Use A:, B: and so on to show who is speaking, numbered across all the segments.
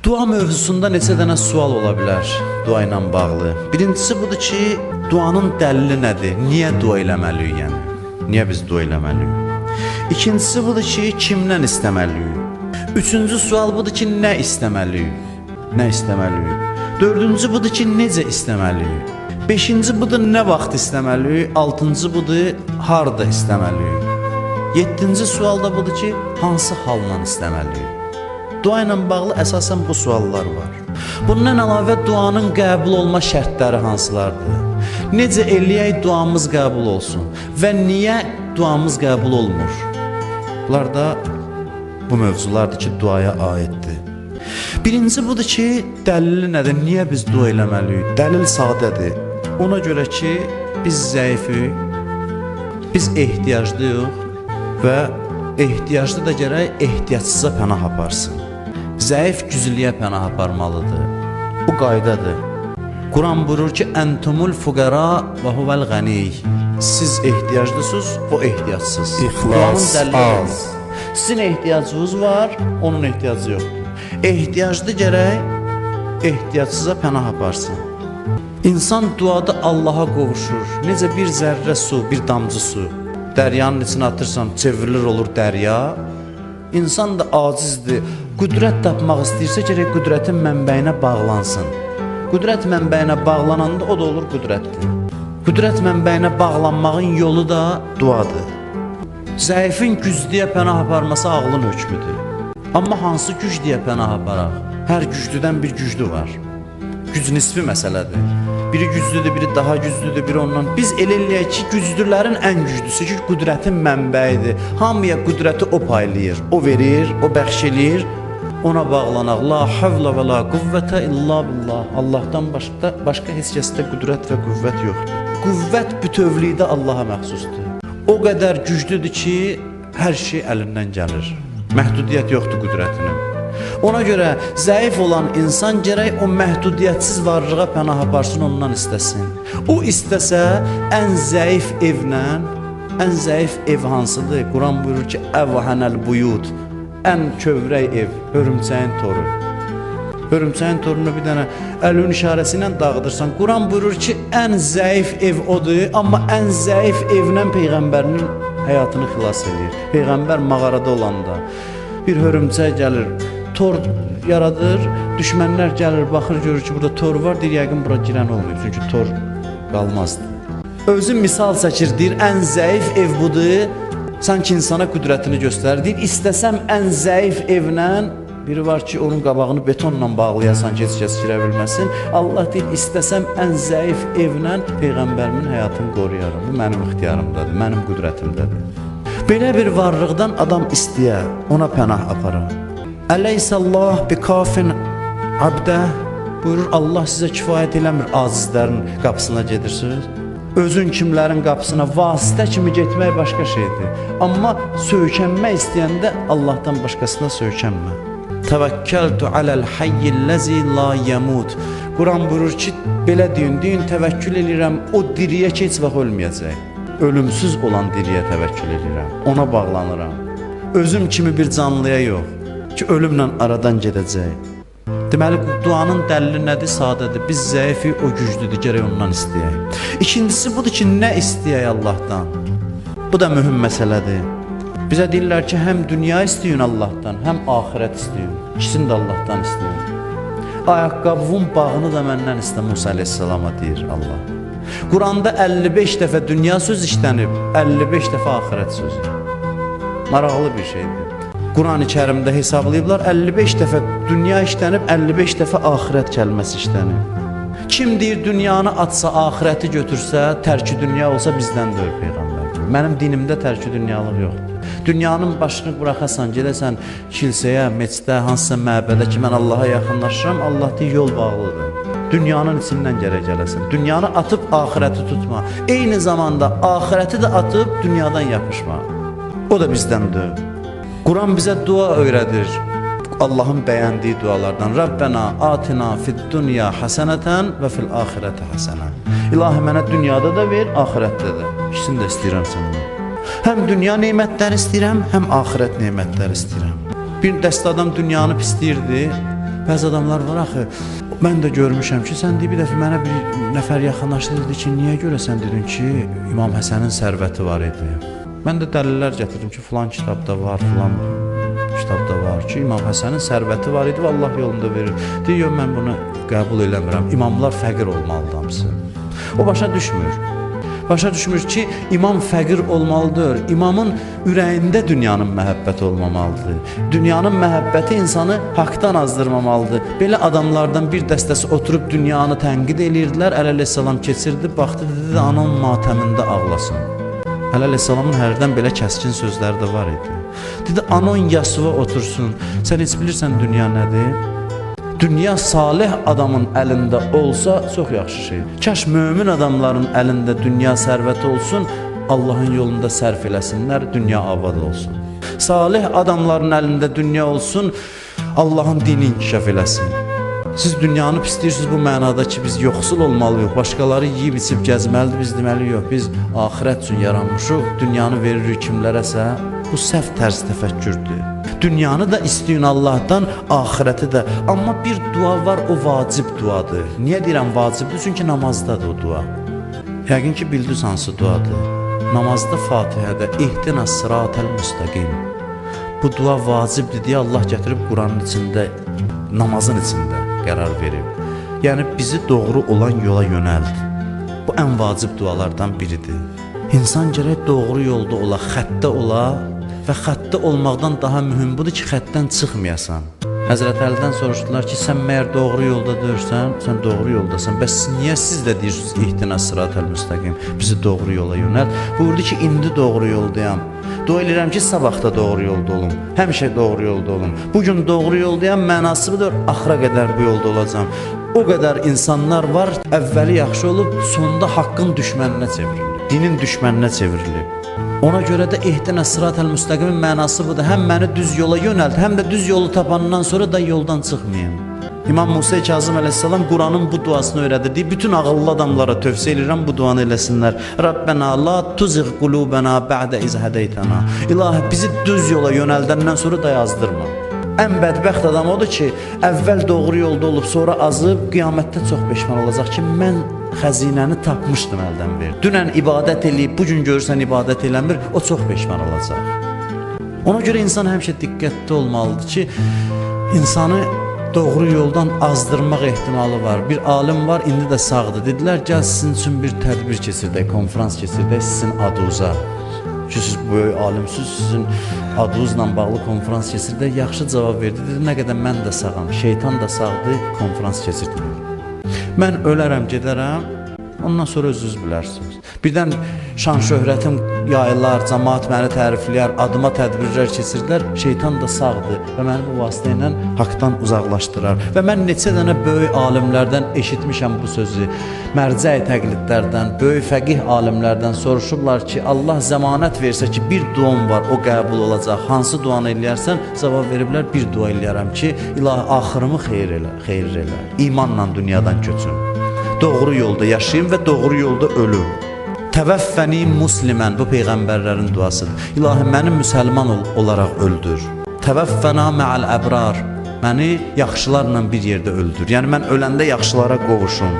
A: Dua mövzusunda neçə dənə sual ola bilər dua ilə bağlı. Birincisi budur ki, duanın dəlili nədir? Niyə dua eləməliyik yəni? Niyə biz dua eləməliyik? İkincisi budur ki, kimdən istəməliyik? Üçüncü sual budur ki, nə istəməliyik? Nə istəməliyik? Dördüncü budur ki, necə istəməliyik? Beşinci budur, nə vaxt istəməliyik? Altıncı budur, harda istəməliyik? Yeddinci sual da budur ki, hansı halla istəməliyik? Dua ilə bağlı əsasən bu suallar var. Bundan əlavə duanın qəbul olma şərtləri hansılardır? Necə eləyək duamız qəbul olsun? Və niyə duamız qəbul olmur? Bunlar da bu mövzulardır ki, duaya aiddir. Birinci budur ki, dəlili nədir? Niyə biz dua eləməliyik? Dəlil sadədir. Ona görə ki, biz zəifik, biz ehtiyaclıyıq və ehtiyaclı da gərək ehtiyacsıza pənah aparsın. Zəif güclüyə pənah aparmalıdır. Bu qaydadır. Quran buyurur ki, Entumul fuqara və huvel ganiy. Siz ehtiyaclısınız, o ehtiyacsız.
B: İxlas az.
A: Sizin ehtiyacınız var, onun ehtiyacı yoxdur. Ehtiyaclı gərək ehtiyacsıza pənah aparsın. İnsan duada Allaha qovuşur. Necə bir zərrə su, bir damcı su. Dəryanın içine atırsan, çevrilir olur dərya. İnsan da acizdir. Qüdrət tapmaq istəyirsə, gərək qüdrətin mənbəyinə bağlansın. Qüdrət mənbəyinə bağlananda o da olur qüdrətdir. Qüdrət mənbəyinə bağlanmağın yolu da duadır. Zəifin güclüyə pənah aparması ağlın hökmüdür. Amma hansı güclüyə pənah aparaq? Hər güclüdən bir güclü var. Güc nisbi məsələdir. Biri güclüdür, biri daha güclüdür, biri ondan. Biz elə eləyək ki, güclülərin ən güclüsü ki, qüdrətin mənbəyidir. Hamıya qüdrəti o paylayır, o verir, o bəxş eləyir. Ona bağlanaq. La havlə və la quvvətə illa billah. Allahdan başqa heç kəsdə qüdrət və qüvvət yoxdur. Qüvvət bütövlükdə Allaha məxsusdur. O qədər güclüdür ki, hər şey əlindən gəlir. Məhdudiyyət yoxdur qüdrətinin. Ona görə zəif olan insan gərək o məhdudiyyətsiz varlığa pənah aparsın, ondan istəsin. O istəsə ən zəif evlə, ən zəif ev hansıdır? Quran buyurur ki, əvhənəl buyud, ən kövrək ev, hörümçəyin toru. Hörümçəyin torunu bir dənə əlün işarəsi ilə dağıdırsan. Quran buyurur ki, ən zəif ev odur, amma ən zəif evlə Peyğəmbərinin həyatını xilas edir. Peyğəmbər mağarada olanda bir hörümçək gəlir, tor yaradır, düşmənlər gəlir, baxır, görür ki, burada tor var, deyir, yəqin bura girən olmuyor, çünki tor qalmazdı. Özü misal çəkir, deyir, ən zəif ev budur, sanki insana qüdrətini göstərir, deyir, istəsəm ən zəif evlə, biri var ki, onun qabağını betonla bağlayasan ki, heç kəs girə bilməsin, Allah deyir, istəsəm ən zəif evlə Peyğəmbərimin həyatını qoruyarım, bu mənim ixtiyarımdadır, mənim qüdrətimdədir. Belə bir varlıqdan adam istəyə, ona pənah aparır. Əleyhissallah bi kafin abdə buyurur, Allah sizə kifayət eləmir, acizlərin qapısına gedirsiniz. Özün kimlərin qapısına vasitə kimi getmək başqa şeydir. Amma söykənmək istəyəndə Allahdan başqasına söykənmə. Təvəkkəltu aləl hayyilləzi la yəmud. Quran buyurur ki, belə deyin, təvəkkül edirəm, o diriyə ki, heç vaxt ölməyəcək. Ölümsüz olan diriyə təvəkkül edirəm, ona bağlanıram. Özüm kimi bir canlıya yox ki, ölümlə aradan gedəcək. Deməli, duanın dəlili nədir? Sadədir. Biz zəifik, o güclüdür, gərək ondan istəyək. İkincisi budur ki, nə istəyək Allahdan? Bu da mühüm məsələdir. Bizə deyirlər ki, həm dünya istəyin Allahdan, həm axirət istəyin. İkisini də Allahdan istəyin. Ayaqqabımın bağını da məndən istə, Musa əleyhissalama deyir Allah. Quranda 55 dəfə dünya söz işlənib, 55 dəfə axirət sözü. Maraqlı bir şeydir. Quran-ı Kərimdə hesablayıblar, 55 dəfə dünya işlənib, 55 dəfə axirət kəlməsi işlənib. Kim deyir, dünyanı atsa, axirəti götürsə, tərki dünya olsa bizdən deyir Peyğəmbər. Mənim dinimdə tərki dünyalıq yoxdur. Dünyanın başını buraxasan, gedəsən kilsəyə, meçdə, hansısa məbədə ki, mən Allaha yaxınlaşıram, Allah deyir, yol bağlıdır. Dünyanın içindən gərək gələsən. Dünyanı atıb, axirəti tutma. Eyni zamanda axirəti də atıb, dünyadan yapışma. O da bizdəndir. Quran bizə dua öyrədir. Allahın bəyəndiyi dualardan. Rabbena atina fid dunya haseneten və fil axirəti hasənə. İlahi mənə dünyada da ver, axirətdə də. İkisini də istəyirəm səndən. Həm dünya nemətləri istəyirəm, həm axirət nemətləri istəyirəm. Bir dəstə adam dünyanı pisləyirdi, Bəzi adamlar var axı, mən də görmüşəm ki, sən bir dəfə mənə bir nəfər yaxınlaşdı, dedi ki, niyə görə sən dedin ki, İmam Həsənin sərvəti var idi. Mən də dəlillər gətirdim ki, filan kitabda var, filan kitabda var ki, İmam Həsənin sərvəti var idi və Allah yolunda verir. Deyir, mən bunu qəbul eləmirəm, imamlar fəqir olmalıdır hamısı. O başa düşmür. Başa düşmür ki, imam fəqir olmalıdır. İmamın ürəyində dünyanın məhəbbəti olmamalıdır. Dünyanın məhəbbəti insanı haqdan azdırmamalıdır. Belə adamlardan bir dəstəsi oturub dünyanı tənqid edirdilər. Əleyhissalam keçirdi, baxdı, dedi, anam matəmində ağlasın. Əleyhissalamın hərdən belə kəskin sözləri də var idi. Dedi, anon yasıva otursun. Sən heç bilirsən dünya nədir? Dünya salih adamın əlində olsa çox yaxşı şeydir. Kaş mömin adamların əlində dünya sərvəti olsun, Allahın yolunda sərf eləsinlər, dünya abad olsun. Salih adamların əlində dünya olsun, Allahın dini inkişaf eləsin. Siz dünyanı pisləyirsiniz bu mənada ki, biz yoxsul olmalıyıq, başqaları yeyib içib gəzməlidir, biz deməli yox, biz axirət üçün yaranmışıq, dünyanı veririk kimlərəsə, bu səhv tərz təfəkkürdür. Dünyanı da istəyin Allahdan, ahirəti də. Amma bir dua var, o vacib duadır. Niyə deyirəm vacibdir? Çünki namazdadır o dua. Yəqin ki, bildiniz hansı duadır. Namazda Fatihədə İhdina sıratal müstəqim. Bu dua vacibdir deyə Allah gətirib Quranın içində, namazın içində qərar verib. Yəni bizi doğru olan yola yönəld. Bu ən vacib dualardan biridir. İnsan gərək doğru yolda ola, xəttdə ola. Və xəttdə olmaqdan daha mühüm budur ki, xəttdən çıxmayasan. Həzrət Əlidən soruşdular ki, sən məyər doğru yolda deyirsən, sən doğru yoldasan. Bəs niyə siz də deyirsiniz, İhdina sıratal müstəqim, bizi doğru yola yönəld? Buyurdu ki, indi doğru yoldayam. Dua edirəm ki, sabah da doğru yolda olum. Həmişə doğru yolda olum. Bugün doğru yoldayam, mənası budur, axıra qədər bu yolda olacam. O qədər insanlar var, əvvəli yaxşı olub, sonda haqqın düşməninə çevrilir, dinin düşməninə çevrilir. Ona görə də İhdina sıratal müstəqimin mənası budur. Həm məni düz yola yönəld, həm də düz yolu tapandan sonra da yoldan çıxmayayım. İmam Musa Kazım əleyhissalam Quranın bu duasını öyrədirdi. Bütün ağıllı adamlara tövsiyə edirəm bu duanı eləsinlər. Rabbena la tuzigh qulubana ba'da iz hadaytana. İlahi bizi düz yola yönəldəndən sonra da yazdırma. Ən bədbəxt adam odur ki, əvvəl doğru yolda olub, sonra azıb, qiyamətdə çox peşman olacaq ki, mən xəzinəni tapmışdım əldən verdim. Dünən ibadət eləyib, bugün görürsən ibadət eləmir, o çox peşman olacaq. Ona görə insan həmişə diqqətli olmalıdır ki, insanı doğru yoldan azdırmaq ehtimalı var. Bir alim var, indi də sağdır. Dedilər, gəl sizin üçün bir tədbir keçirdək, konferans keçirdək sizin adınıza. Ki, siz böyük alimsiz, sizin adınızla bağlı konferans keçirdək. Yaxşı cavab verdi. Dedi, nə qədər mən də sağam, şeytan da sağdır, konferans keçirdilər. Mən ölərəm, gedərəm, ondan sonra özünüz bilərsiniz. Birdən şan şöhrətim yayılar, cəmaat məni tərifləyər, adıma tədbirlər keçirdilər, şeytan da sağdır və məni bu vasitə ilə haqdan uzaqlaşdırar. Və mən neçə dənə böyük alimlərdən eşitmişəm bu sözü, mərcə-i təqlidlərdən, böyük fəqih alimlərdən soruşublar ki, Allah zəmanət versə ki, bir duam var, o qəbul olacaq, hansı duanı eləyərsən, cavab veriblər, bir dua eləyərəm ki, ilahi axırımı xeyir elə, imanla dünyadan köçün. Doğru yolda yaşayım və doğru yolda ölüm. Təvəffəni muslimən, bu peyğəmbərlərin duasıdır. İlahi məni müsəlman olaraq öldür. Təvəffəna mə'al əbrar, məni yaxşılarla bir yerdə öldür. Yəni mən öləndə yaxşılara qovuşum.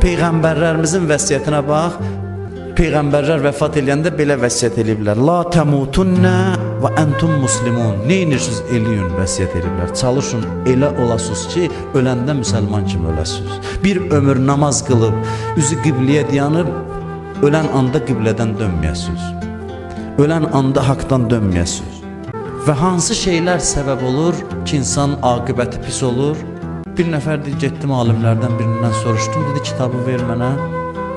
A: Peyğəmbərlərimizin vəsiyyətinə bax. Peyğəmbərlər vəfat eləyəndə belə vəsiyyət eləyiblər. La təmutunnə və entum muslimun. Neyinirsiniz eləyin vəsiyyət eləyiblər. Çalışın elə olasınız ki, öləndə müsəlman kimi öləsiniz. Bir ömür namaz qılıb, üzü qibliyə dayanıb, ölən anda qiblədən dönməyəsiniz. Ölən anda haqdan dönməyəsiniz. Və hansı şeylər səbəb olur ki, insan aqibəti pis olur? Bir nəfər deyir, getdim alimlərdən birindən soruşdum, dedi kitabı ver mənə.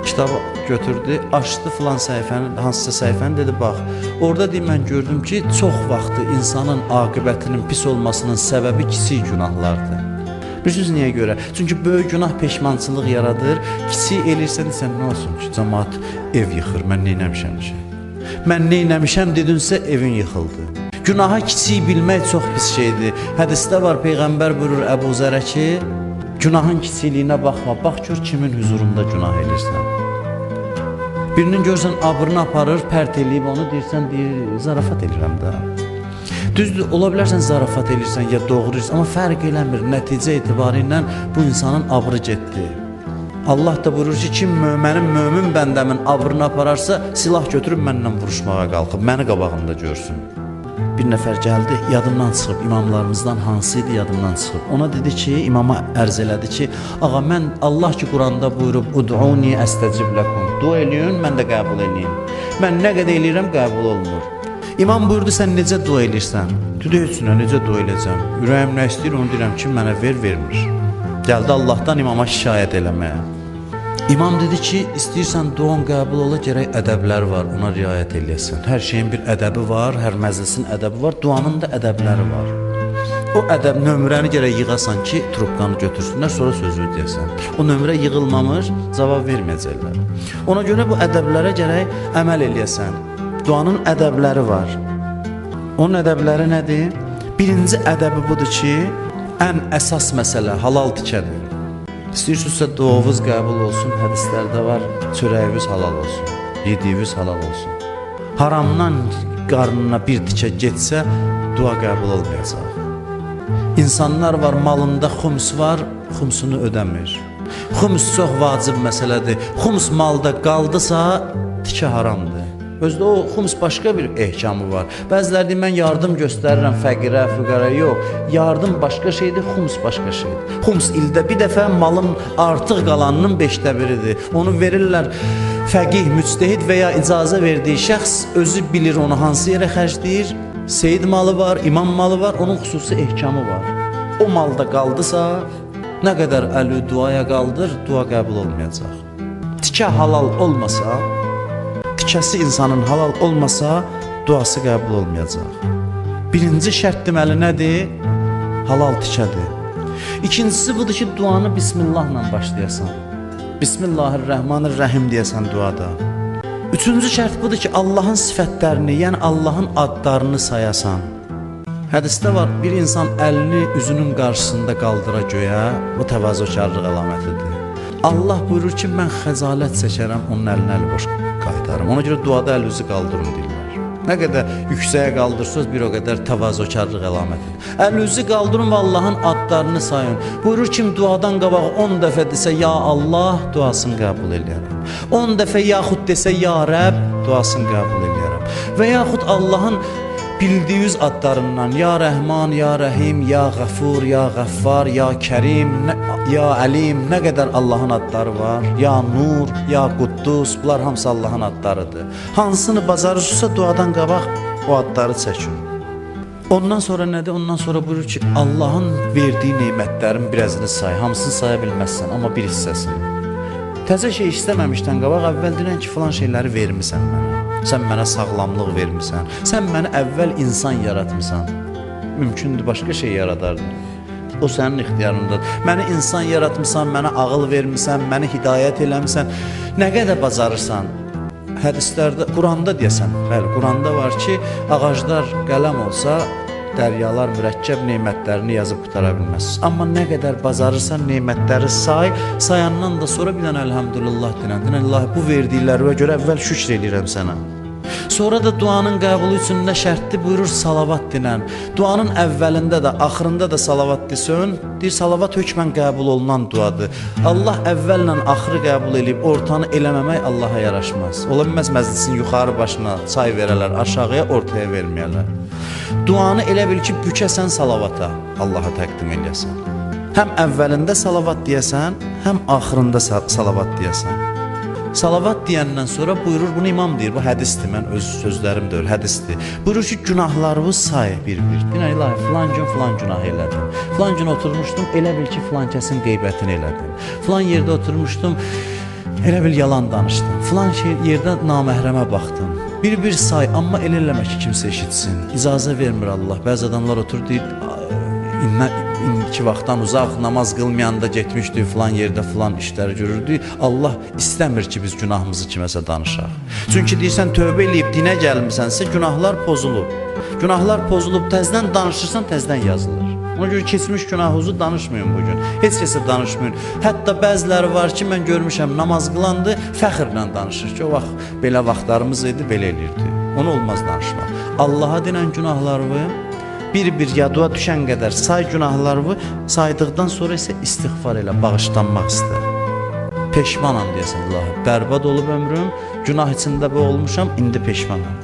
A: Kitabı götürdü, açdı filan səhifəni, hansısa səhifəni, dedi bax, orada deyim mən gördüm ki, çox vaxtı insanın aqibətinin pis olmasının səbəbi kiçik günahlardır. Bilirsiniz niyə görə? Çünki böyük günah peşmançılıq yaradır, kiçik elirsən, sən nə olsun ki, cəmaat ev yıxır, mən neynəmişəm ki? Mən neynəmişəm dedinsə, evin yıxıldı. Günaha kiçik bilmək çox pis şeydir. Hədisdə var, Peyğəmbər buyurur Əbu Zərə ki, günahın kiçiliyinə baxma, bax gör kimin huzurunda günah edirsən. Birinin görsən abrını aparır, pərt eləyib onu deyirsən, deyir, zarafat edirəm də. Düzdür, ola bilərsən zarafat edirsən ya doğruysan, amma fərq eləmir. Nəticə etibarilə bu insanın abrı getdi. Allah da buyurur ki, kim mənim mömin bəndəmin abrını apararsa, silah götürüb məndən vuruşmağa qalxıb, məni qabağında görsün. Bir nəfər gəldi, yadımdan çıxıb, imamlarımızdan hansıydı yadımdan çıxıb. Ona dedi ki, imama ərz elədi ki, ağa mən Allah ki Quranda buyurub, ud'uni əstəcib ləkum, dua eləyin, mən də qəbul eləyim. Mən nə qədər eləyirəm, qəbul olunur. İmam buyurdu, sən necə dua eləyirsən? Dedi, heç necə dua eləyəcəm? Ürəyim nə istəyir, onu deyirəm ki, mənə vermir. Gəldi Allahdan imama şikayət eləməyə. İmam dedi ki, istəyirsən duan qəbul ola, gərək ədəblər var, ona riayət eləyəsən. Hər şeyin bir ədəbi var, hər məclisin ədəbi var, duanın da ədəbləri var. O ədəb nömrəni gərək yığasan ki, trubkanı götürsünlər, sonra sözü deyəsən. O nömrə yığılmamış, cavab verməyəcəklər. Ona görə bu ədəblərə gərək əməl eləyəsən. Duanın ədəbləri var. Onun ədəbləri nədir? Birinci ədəbi budur ki, ən əsas məsələ halal tikədir. İstəyirsinizsə duavız qəbul olsun, hədislərdə var, çörəyiniz halal olsun, yediyiniz halal olsun. Haramdan qarnına bir tikə getsə, dua qəbul olmayacaq. İnsanlar var, malında xums var, xumsunu ödəmir. Xums çox vacib məsələdir. Xums malda qaldısa, tikə haramdır. Özdə o xums başqa bir ehkamı var. Bəziləri deyir, mən yardım göstərirəm fəqirə, füqara, yox. Yardım başqa şeydir, xums başqa şeydir. Xums ildə bir dəfə malın artıq qalanının 5də biridir. Onu verirlər fəqih, müctəhid və ya icazə verdiyi şəxs özü bilir onu hansı yerə xərcləyir. Seyid malı var, imam malı var, onun xüsusi ehkamı var. O malda qaldısa, nə qədər əli duaya qaldır, dua qəbul olmayacaq. Tikə halal olmasa, tikəsi insanın halal olmasa, duası qəbul olmayacaq. Birinci şərt deməli nədir? Halal tikədir. İkincisi budur ki, duanı Bismillahla başlayasan. Bismillahirrahmanirrahim deyəsən duada. Üçüncü şərt budur ki, Allahın sifətlərini, yəni Allahın adlarını sayasan. Hədisdə var, bir insan əlini üzünün qarşısında qaldıra göyə, bu təvazökarlıq əlamətidir. Allah buyurur ki, mən xəcalət çəkərəm, onun əlini əli boş qaytarım. Ona görə duada əlinizi qaldırın deyirlər. Nə qədər yüksəyə qaldırsınız, bir o qədər təvazökarlıq əlamətidir. Əlinizi qaldırın və Allahın adlarını sayın. Buyurur kim duadan qabaq 10 dəfə desə, ya Allah, duasını qəbul eləyərəm. 10 dəfə yaxud desə, ya Rəbb, duasını qəbul eləyərəm. Və yaxud Allahın bildiğiniz adlarından, ya Rəhman, ya Rəhim, ya Qəfur, ya Qəffar, ya Kərim, ya Əlim, nə qədər Allahın adları var, ya Nur, ya Quddus, bunlar hamısı Allahın adlarıdır. Hansını bacarırsa duadan qabaq o adları çəkin. Ondan sonra nədir? Ondan sonra buyurur ki, Allahın verdiyi neymətlərin birazını say, hamısını saya bilməzsən, amma bir hissəsini. Təzə şey istəməmişdən qabaq əvvəl deyən ki, filan şeyləri vermisən mənə. Sən mənə sağlamlıq vermisən. Sən məni əvvəl insan yaratmısan. Mümkündür, başqa şey yaradardın. O sənin ixtiyarındadır. Məni insan yaratmısan, mənə ağıl vermisən, məni hidayət eləmisən. Nə qədər bacarırsan? Hədislərdə, Quranda deyəsən, bəli, Quranda var ki, ağaclar qələm olsa, dəryalar mürəkkəb neymətlərini yazıb qutara bilməzsiniz. Amma nə qədər bacarırsan neymətləri say, sayandan da sonra bir dənə əlhamdülillah dinən. Dinən, Allah, bu verdiklərimə görə əvvəl şükr edirəm sənə. Sonra da duanın qəbulu üçün nə şərtli buyurur? Salavat dinən. Duanın əvvəlində də, axırında da salavat desən, deyir, salavat hökmən qəbul olunan duadır. Allah əvvəllə axırı qəbul edib, ortanı eləməmək Allaha yaraşmaz. Ola bilməz məclisin yuxarı başına çay verələr, aşağıya, ortaya verməyərlər. Duanı elə bil ki, bükəsən salavata, Allaha təqdim eləyəsən. Həm əvvəlində salavat deyəsən, həm axırında salavat deyəsən. Salavat deyəndən sonra buyurur, bunu imam deyir, bu hədisdir, mən öz sözlərim deyil, hədisdir. Buyurur ki, günahlarımı say bir-bir. Deyən, ilahi, filan gün filan günah elədim. Filan gün oturmuşdum, elə bil ki, filan kəsin qeybətini elədim. Filan yerdə oturmuşdum, elə bil yalan danışdım. Filan yerdə naməhrəmə baxdım. Bir-bir say, amma elə eləmə ki, kimsə eşitsin. İcazə vermir Allah. Bəzi adamlar otur, deyir, indiki vaxtdan uzaq namaz qılmayanda getmişdi, filan yerdə filan işləri görürdü. Allah istəmir ki, biz günahımızı kiməsə danışaq. Çünki deyirsən, tövbə eləyib dinə gəlmisənsə, günahlar pozulub. Günahlar pozulub, təzdən danışırsan, təzdən yazılır. Ona görə keçmiş günahınızı danışmayın bugün. Heç kəsə danışmayın. Hətta bəziləri var ki, mən görmüşəm, namaz qılandı, fəxrlə danışır ki, o vaxt belə vaxtlarımız idi, belə elirdi. Onu olmaz danışmaq. Allaha dinən günahlarımı bir yaduğa düşən qədər say günahlarını, saydıqdan sonra isə istiğfar elə, bağışlanmaq istə. Peşmanam deyəsən Allah. Bərbad olub ömrüm, günah içində bu olmuşam, indi peşmanam.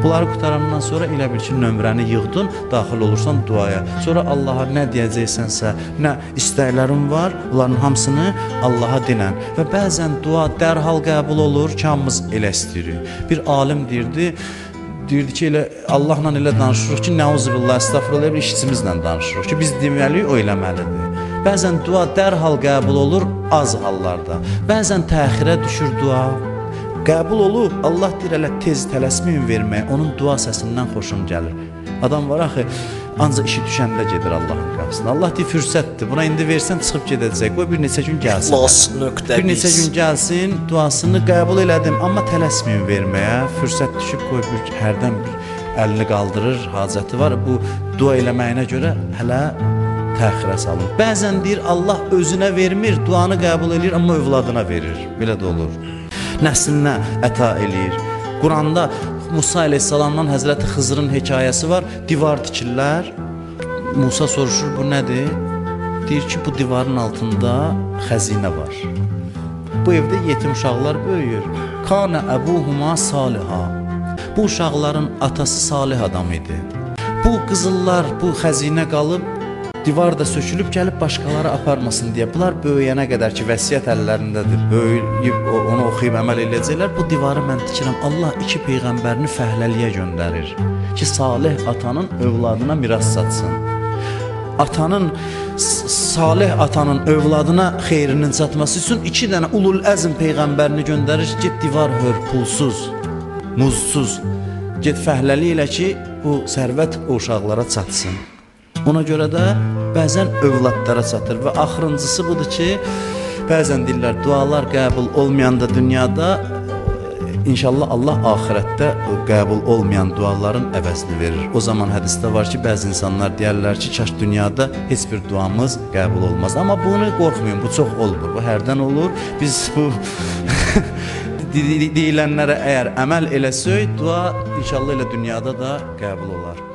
A: Bunları qutarandan sonra elə bil ki, nömrəni yığdın, daxil olursan duaya. Sonra Allaha nə deyəcəksənsə, nə istəklərin var, bunların hamısını Allaha dinən. Və bəzən dua dərhal qəbul olur ki, hamımız elə istəyirik. Bir alim deyirdi ki, elə Allahla elə danışırıq ki, nəuzubillah, estağfurullah, bir işçimizlə danışırıq ki, biz deməliyik, o eləməlidir. Bəzən dua dərhal qəbul olur, az hallarda. Bəzən təxirə düşür dua. Qəbul olub, Allah deyir, elə tez tələsməyin verməyə, onun dua səsindən xoşum gəlir. Adam var axı, ancaq işi düşəndə gedir Allahın qapısına. Allah deyir, fürsətdir, buna indi versən çıxıb gedəcək, qoy bir neçə gün gəlsin. Bir neçə gün gəlsin, duasını qəbul elədim, amma tələsməyin verməyə, fürsət düşüb, qoy bir hərdən bir əlini qaldırır, hacəti var. Bu dua eləməyinə görə hələ təxirə salın. Bəzən deyir, Allah özünə vermir, duanı qəbul edir, amma övladına verir. Belə də olur. Nəslinə əta eləyir. Quranda Musa əleyhissalamdan Həzrəti Xızırın hekayəsi var. Divar tikirlər. Musa soruşur, bu nədir? Deyir ki, bu divarın altında xəzinə var. Bu evdə yetim uşaqlar böyüyür. Kana əbuhuma saliha. Bu uşaqların atası salih adam idi. Bu qızıllar, bu xəzinə qalıb, divar da sökülüb gəlib başqaları aparmasın deyə. Bunlar böyüyənə qədər ki, vəsiyyət əllərindədir. Böyüyüb onu oxuyub əməl edəcəklər. Bu divarı mən tikirəm. Allah iki peyğəmbərini fəhləliyə göndərir ki, salih atanın övladına miras satsın. Salih atanın övladına xeyrinin çatması üçün 2 dənə ulul əzm peyğəmbərini göndərir. Get divar hör, pulsuz, muzsuz. Get fəhləli ilə ki, bu sərvət o uşaqlara çatsın. Ona görə də bəzən övladlara çatır və axırıncısı budur ki, bəzən deyirlər, dualar qəbul olmayanda dünyada, inşallah Allah axirətdə qəbul olmayan duaların əvəzini verir. O zaman hədisdə var ki, bəzi insanlar deyərlər ki, kaş dünyada heç bir duamız qəbul olmaz. Amma bunu qorxmayın, bu çox olmur, bu hərdən olur. Biz bu deyilənlərə əgər əməl eləsək, dua inşallah elə dünyada da qəbul olar.